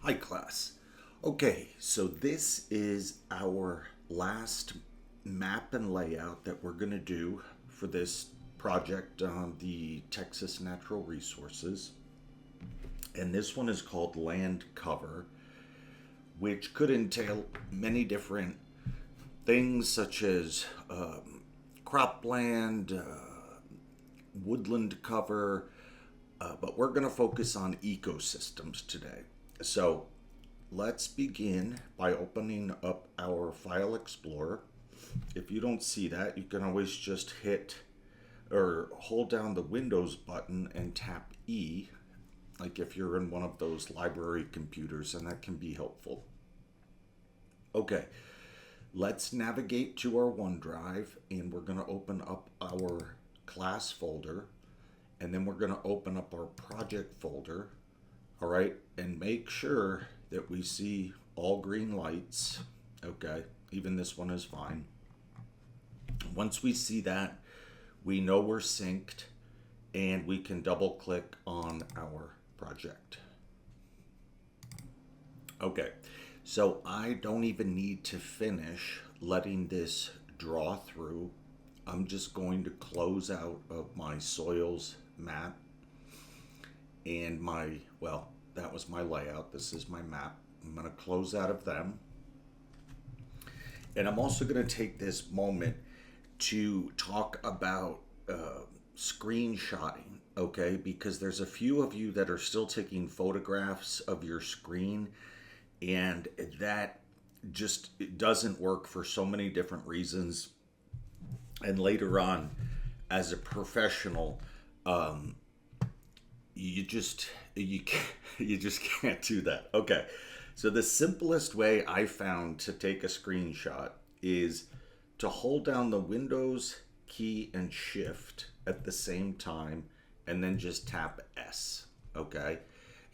Hi class. Okay, so this is our last map and layout that we're going to do for this project on the Texas Natural Resources. And this one is called Land Cover, which could entail many different things such as cropland, woodland cover, but we're going to focus on ecosystems today. So let's begin by opening up our File Explorer. If you don't see that, you can always just hit or hold down the Windows button and tap E, like if you're in one of those library computers, and that can be helpful. Okay, let's navigate to our OneDrive, and we're going to open up our class folder, and then we're going to open up our project folder. All right, and make sure that we see all green lights. Okay, even this one is fine. Once we see that, we know we're synced, and we can double click on our project. Okay, so I don't even need to finish letting this draw through. I'm just going to close out of my soils map and my, well, that was my layout. This is my map. I'm going to close out of them. And I'm also going to take this moment to talk about screenshotting, okay? Because there's a few of you that are still taking photographs of your screen, and that just it doesn't work for so many different reasons. And later on, as a professional, you just can't do that. Okay, so the simplest way I found to take a screenshot is to hold down the Windows key and Shift at the same time, and then just tap S. Okay,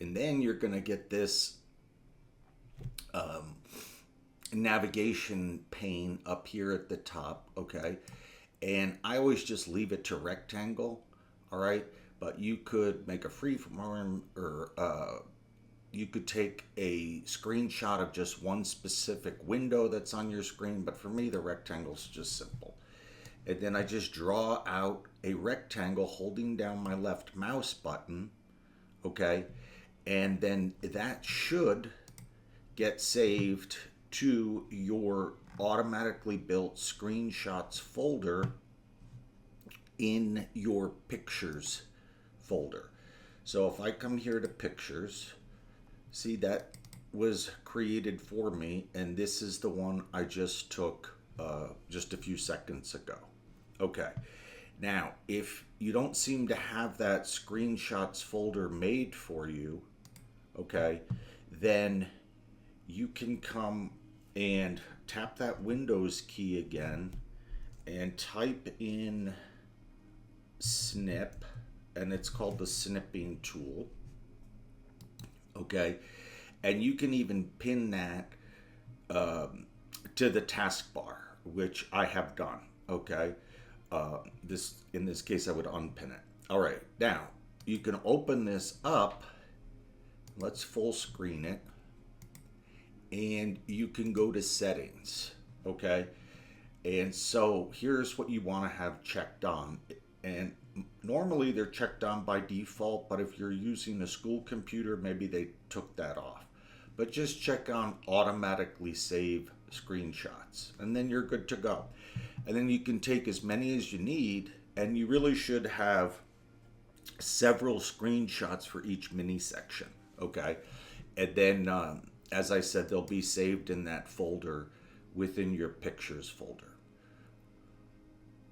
and then you're gonna get this navigation pane up here at the top. Okay, and I always just leave it to rectangle. All right, but you could make a freeform, or you could take a screenshot of just one specific window that's on your screen, but for me the rectangle's just simple. And then I just draw out a rectangle holding down my left mouse button, okay? And then that should get saved to your automatically built screenshots folder in your pictures folder. So if I come here to pictures, see that was created for me, and this is the one I just took just a few seconds ago. Okay, now if you don't seem to have that screenshots folder made for you, okay, then you can come and tap that Windows key again and type in snip, and it's called the snipping tool. Okay, and you can even pin that to the taskbar, which I have done. Okay, in this case I would unpin it. All right, now you can open this up. Let's full screen it, and you can go to settings. Okay, and so here's what you want to have checked on, and normally they're checked on by default, but if you're using a school computer, maybe they took that off. But just check on automatically save screenshots, and then you're good to go. And then you can take as many as you need, and you really should have several screenshots for each mini section, okay? And then, as I said, they'll be saved in that folder within your pictures folder.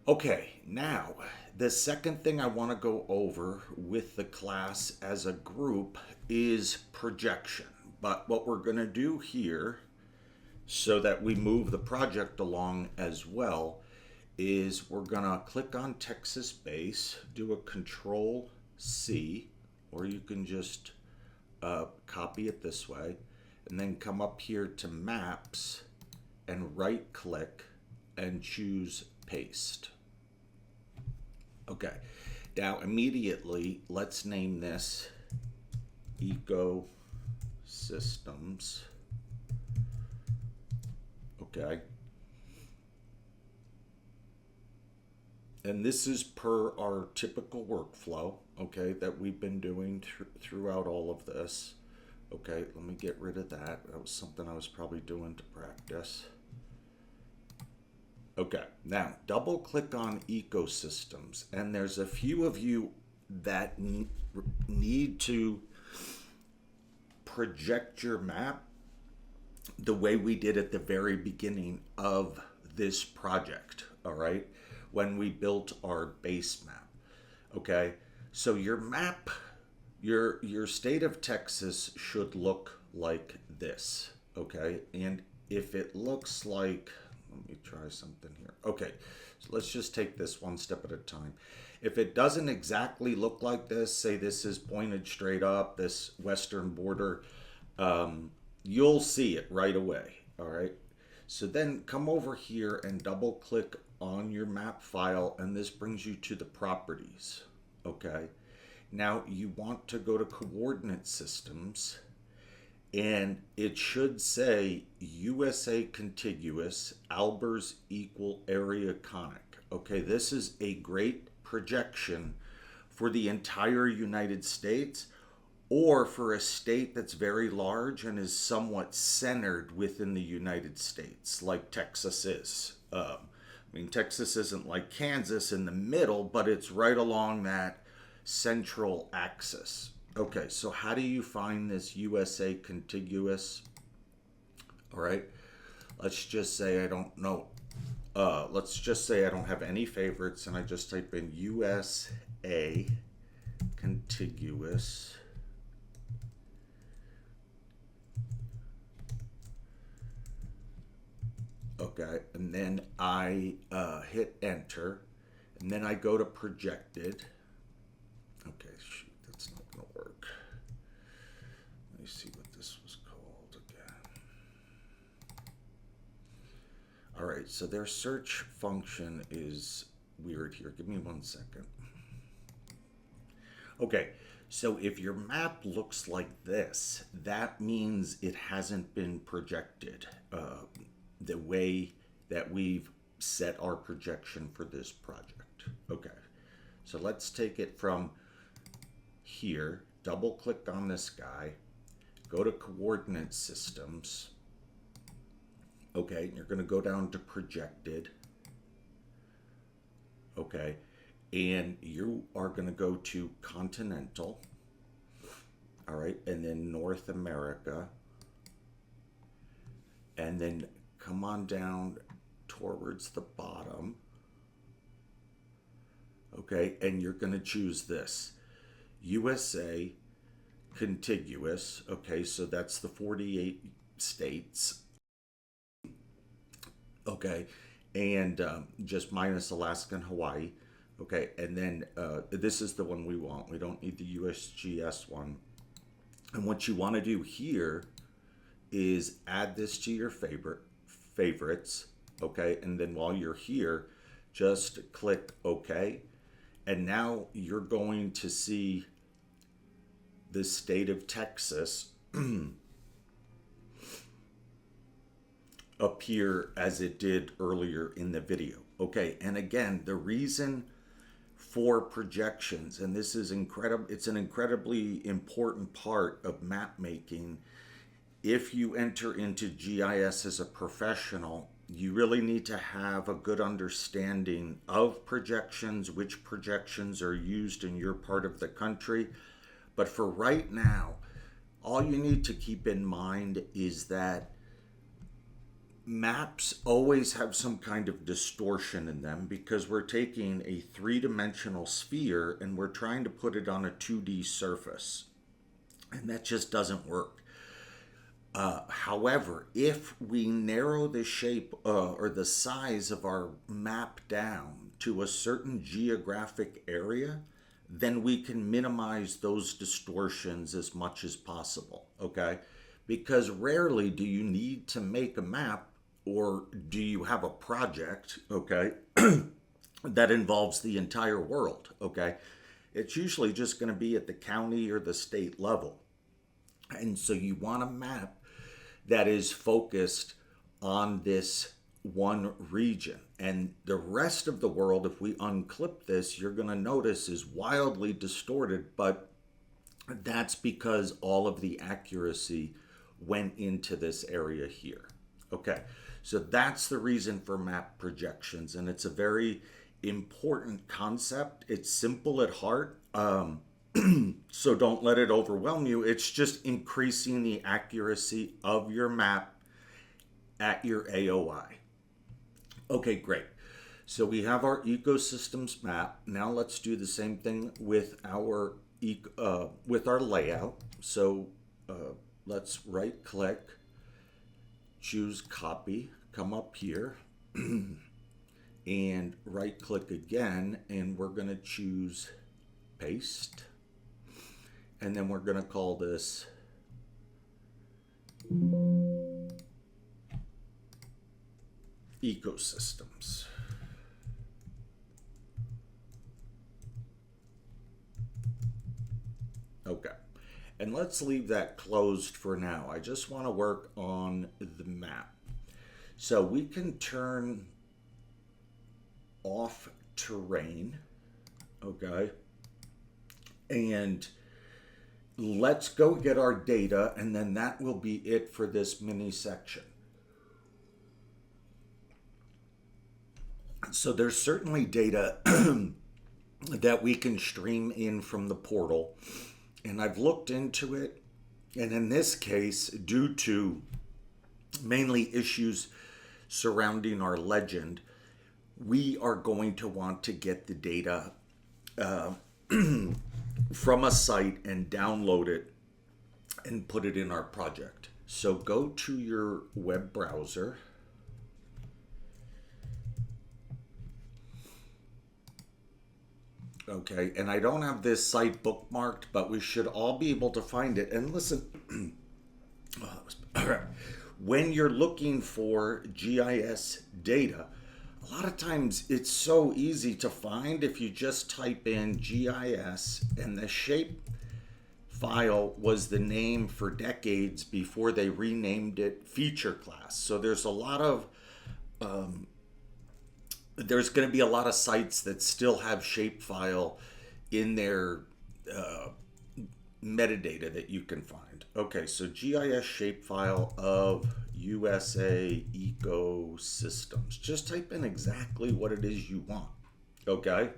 Okay, now the second thing I want to go over with the class as a group is projection. But what we're going to do here, so that we move the project along as well, is we're going to click on Texas Base, do a Control C, or you can just copy it this way, and then come up here to Maps and right click and choose Paste. Okay, now immediately let's name this Ecosystem systems. Okay. And this is per our typical workflow, okay, that we've been doing throughout all of this. Okay, let me get rid of that. That was something I was probably doing to practice. Okay, now double click on ecosystems, and there's a few of you that need to project your map the way we did at the very beginning of this project, all right, when we built our base map. Okay, so your map, your state of Texas should look like this, okay? And if it looks like, let me try something here. Okay, so let's just take this one step at a time. If it doesn't exactly look like this, say this is pointed straight up, this western border, you'll see it right away, all right? So then come over here and double click on your map file, and this brings you to the properties, okay? Now you want to go to coordinate systems, and it should say USA contiguous, Albers equal area conic. Okay, this is a great projection for the entire United States, or for a state that's very large and is somewhat centered within the United States, like Texas is. I mean, Texas isn't like Kansas in the middle, but it's right along that central axis. Okay, so how do you find this USA contiguous? All right, let's just say I don't know. Let's just say I don't have any favorites, and I just type in USA contiguous. Okay, and then I hit enter, and then I go to projected. Okay, shoot, that's not going to work. Let me see what this was called again. All right, so their search function is weird here. Give me 1 second. Okay, so if your map looks like this, that means it hasn't been projected the way that we've set our projection for this project. Okay, so let's take it from here, double click on this guy, go to coordinate systems. Okay, you're going to go down to projected. Okay, and you are going to go to continental. All right, and then North America, and then come on down towards the bottom. Okay, and you're going to choose this USA contiguous. Okay, so that's the 48 states. Okay, and just minus Alaska and Hawaii. Okay, and then this is the one we want. We don't need the USGS one. And what you want to do here is add this to your favorites. Okay, and then while you're here, just click OK. And now you're going to see the state of Texas appear as it did earlier in the video. Okay, and again, the reason for projections, and this is incredible, it's an incredibly important part of map making. If you enter into GIS as a professional, you really need to have a good understanding of projections, which projections are used in your part of the country. But for right now, all you need to keep in mind is that maps always have some kind of distortion in them because we're taking a three-dimensional sphere and we're trying to put it on a 2D surface. And that just doesn't work. However, if we narrow the shape or the size of our map down to a certain geographic area, then we can minimize those distortions as much as possible, okay? Because rarely do you need to make a map or do you have a project, okay, that involves the entire world, okay? It's usually just going to be at the county or the state level. And so you want a map that is focused on this one region. And the rest of the world, if we unclip this, you're going to notice is wildly distorted, but that's because all of the accuracy went into this area here. Okay, so that's the reason for map projections, and it's a very important concept. It's simple at heart, so don't let it overwhelm you. It's just increasing the accuracy of your map at your AOI. Okay, great. So we have our ecosystems map. Now let's do the same thing with our layout. So let's right click, choose copy, come up here and right click again, and we're going to choose paste, and then we're going to call this ecosystems. Okay, and let's leave that closed for now. I just want to work on the map. So we can turn off terrain, okay? And let's go get our data, and then that will be it for this mini section. So there's certainly data that we can stream in from the portal, and I've looked into it, and in this case, due to mainly issues surrounding our legend, we are going to want to get the data from a site and download it and put it in our project. So go to your web browser. Okay, and I don't have this site bookmarked, but we should all be able to find it. And listen, when you're looking for GIS data, a lot of times it's so easy to find if you just type in GIS, and the shape file was the name for decades before they renamed it feature class. So there's a lot of there's going to be a lot of sites that still have shapefile in their metadata that you can find. Okay, so GIS shapefile of USA ecosystems. Just type in exactly what it is you want. Okay?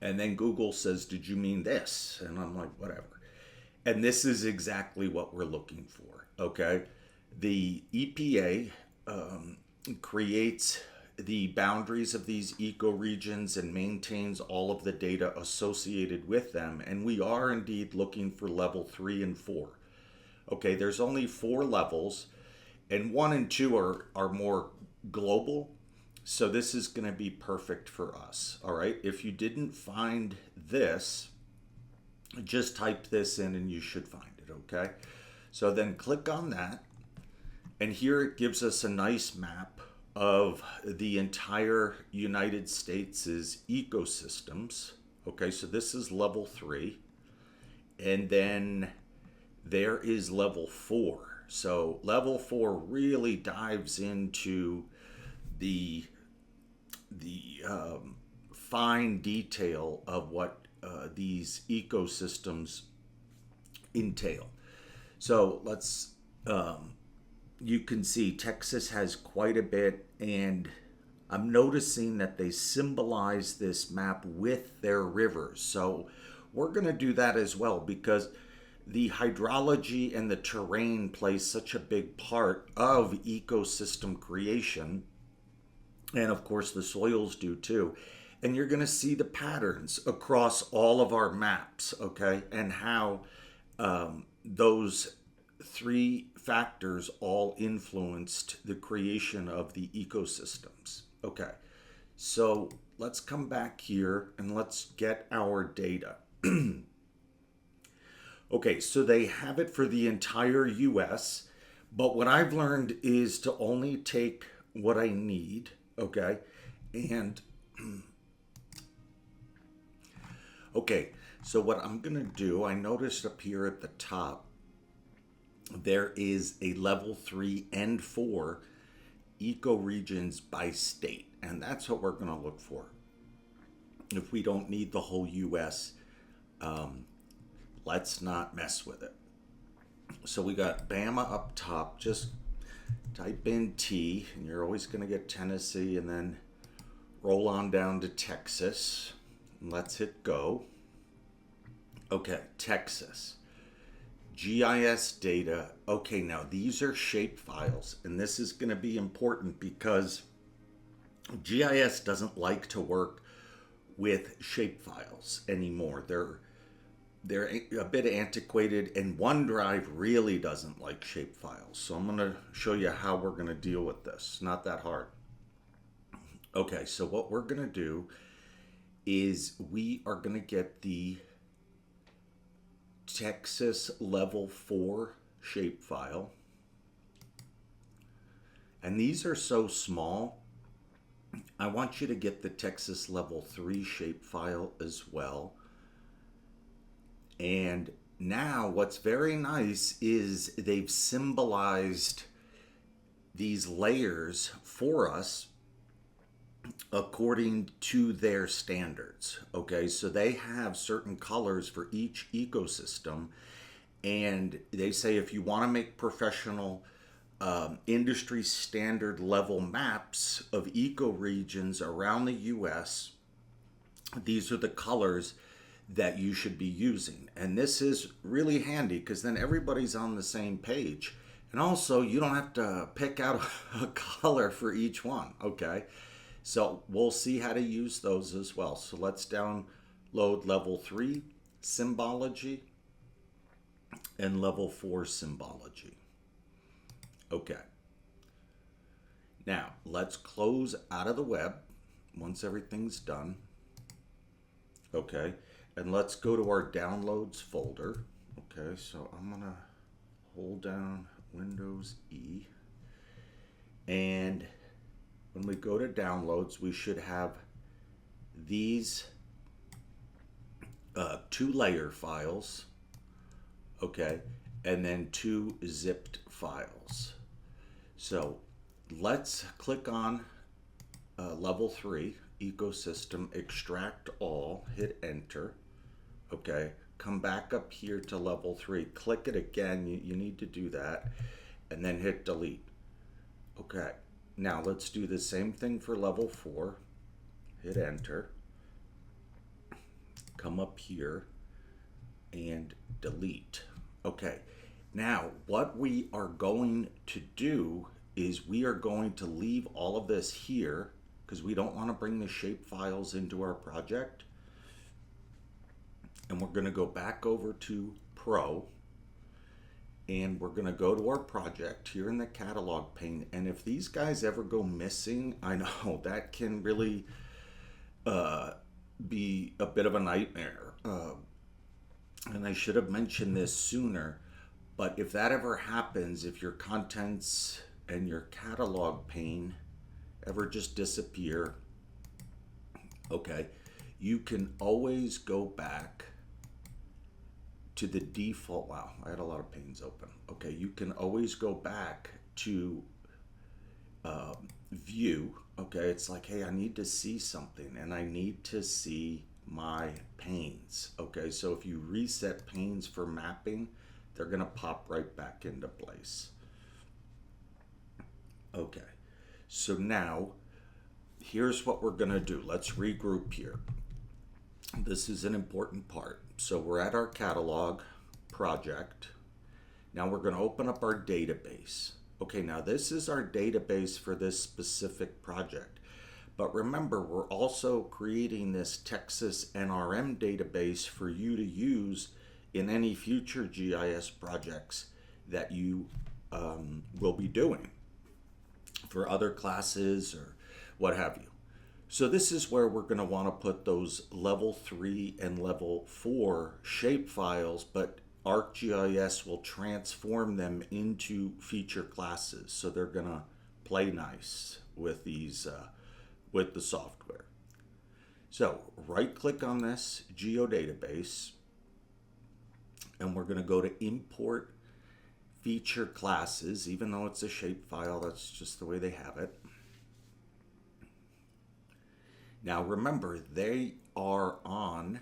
And then Google says, did you mean this? And I'm like, whatever. And this is exactly what we're looking for. Okay? The EPA creates the boundaries of these ecoregions and maintains all of the data associated with them. And we are indeed looking for level 3 and 4. Okay, there's only 4 levels, and 1 and 2 are more global. So this is going to be perfect for us. All right, if you didn't find this, just type this in and you should find it. Okay, so then click on that, and here it gives us a nice map of the entire United States' ecosystems. Okay, so this is level 3, and then there is level 4. So level 4 really dives into the fine detail of what these ecosystems entail. So let's you can see Texas has quite a bit, and I'm noticing that they symbolize this map with their rivers. So we're going to do that as well, because the hydrology and the terrain play such a big part of ecosystem creation. And of course the soils do too. And you're going to see the patterns across all of our maps, okay? And how those 3 factors all influenced the creation of the ecosystems. Okay, so let's come back here and let's get our data. Okay, so they have it for the entire US, but what I've learned is to only take what I need, okay? And okay, So what I'm going to do, I noticed up here at the top, there is a level 3 and 4 ecoregions by state. And that's what we're going to look for. If we don't need the whole US, let's not mess with it. So we got Bama up top. Just type in T, and you're always going to get Tennessee, and then roll on down to Texas. And let's hit go. Okay, Texas. GIS data. Okay, now these are shape files, and this is going to be important because GIS doesn't like to work with shape files anymore. They're a bit antiquated, and OneDrive really doesn't like shape files. So I'm going to show you how we're going to deal with this. Not that hard. Okay, so what we're going to do is we are going to get the Texas level 4 shapefile. And these are so small, I want you to get the Texas level 3 shapefile as well. And now what's very nice is they've symbolized these layers for us according to their standards. Okay, so they have certain colors for each ecosystem, and they say if you want to make professional industry standard level maps of ecoregions around the US, these are the colors that you should be using. And this is really handy because then everybody's on the same page. And also you don't have to pick out a color for each one, okay? So we'll see how to use those as well. So let's download level 3 symbology and level 4 symbology. Okay. Now let's close out of the web once everything's done. Okay. And let's go to our downloads folder. Okay, so I'm gonna hold down Windows E. And when we go to downloads, we should have these 2 layer files. Okay, and then 2 zipped files. So let's click on level 3, ecosystem, extract all, hit enter. Okay, come back up here to level 3, click it again, you need to do that, and then hit delete. Okay, now let's do the same thing for level 4, hit enter, come up here and delete. Okay, now what we are going to do is we are going to leave all of this here because we don't want to bring the shape files into our project. And we're going to go back over to Pro, and we're going to go to our project here in the catalog pane. And if these guys ever go missing, I know that can really be a bit of a nightmare. And I should have mentioned this sooner, but if that ever happens, if your contents and your catalog pane ever just disappear, okay, you can always go back to the default. Wow, I had a lot of panes open. Okay, you can always go back to view. Okay, it's like, hey, I need to see something and I need to see my panes. Okay, so if you reset panes for mapping, they're gonna pop right back into place. Okay, so now here's what we're gonna do. Let's regroup here. This is an important part. So we're at our catalog project. Now we're going to open up our database. Okay, now this is our database for this specific project. But remember, we're also creating this Texas NRM database for you to use in any future GIS projects that you will be doing for other classes or what have you. So this is where we're going to want to put those level 3 and level 4 shape files, but ArcGIS will transform them into feature classes. So they're going to play nice with these, with the software. So right click on this geodatabase, and we're going to go to import feature classes. Even though it's a shapefile, that's just the way they have it. Now remember, they are on,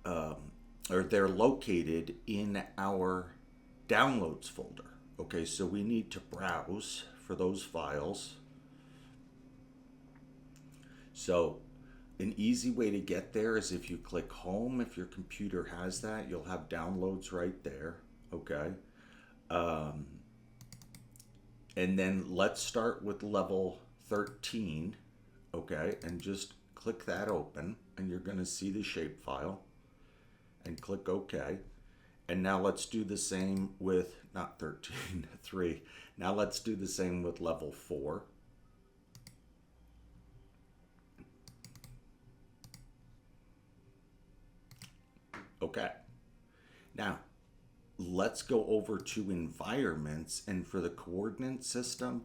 or they're located in our downloads folder. Okay, so we need to browse for those files. So an easy way to get there is if you click home. If your computer has that, you'll have downloads right there. Okay. And then let's start with level 13. Okay, and just click that open, and you're going to see the shapefile, and click OK. And now let's do the same with, not 13, 3. Now let's do the same with level 4. Okay. Now let's go over to environments, and for the coordinate system,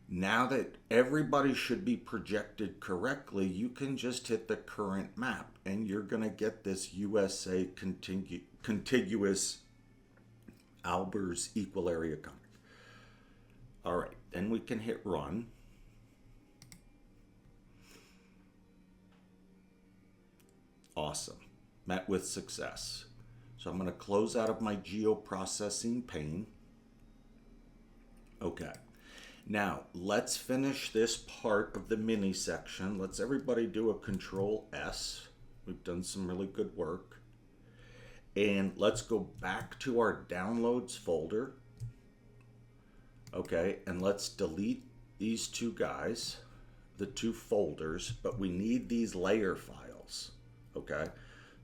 now that everybody should be projected correctly, you can just hit the current map, and you're going to get this USA contiguous Albers equal area comic. All right, then we can hit run. Awesome, met with success. So I'm going to close out of my geoprocessing pane. Okay. Now, let's finish this part of the mini section. Let's everybody do a Control S. We've done some really good work. And let's go back to our downloads folder. Okay, and let's delete these two guys, the two folders, but we need these layer files. Okay,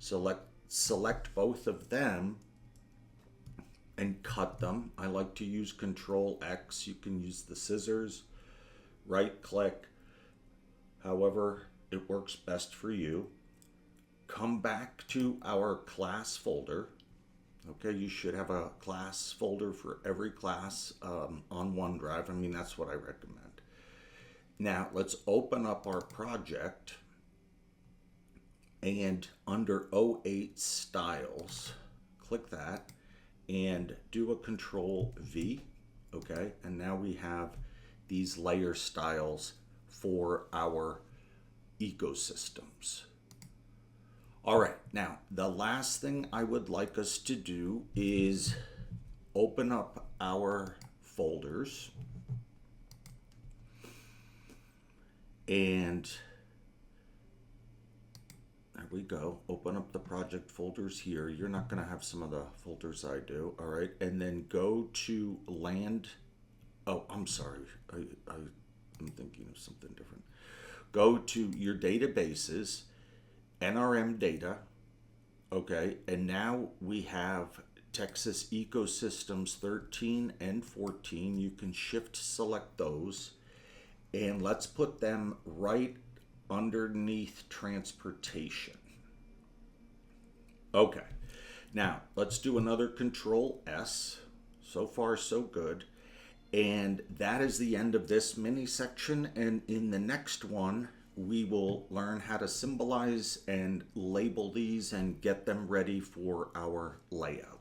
so select both of them and cut them. I like to use Control X. You can use the scissors, right click, however it works best for you. Come back to our class folder. Okay, you should have a class folder for every class on OneDrive. I mean, that's what I recommend. Now let's open up our project, and under 08 styles, click that and do a Control V. Okay, and now we have these layer styles for our ecosystems. All right, now the last thing I would like us to do is open up our folders, and there we go. Open up the project folders here. You're not going to have some of the folders I do. All right. And then go to land. Oh, I'm sorry. I'm thinking of something different. Go to your databases, NRM data. Okay. And now we have Texas Ecosystems 13 and 14. You can shift select those, and let's put them right underneath transportation. Okay, now let's do another Control S. So far so good. And that is the end of this mini section, and in the next one we will learn how to symbolize and label these and get them ready for our layout.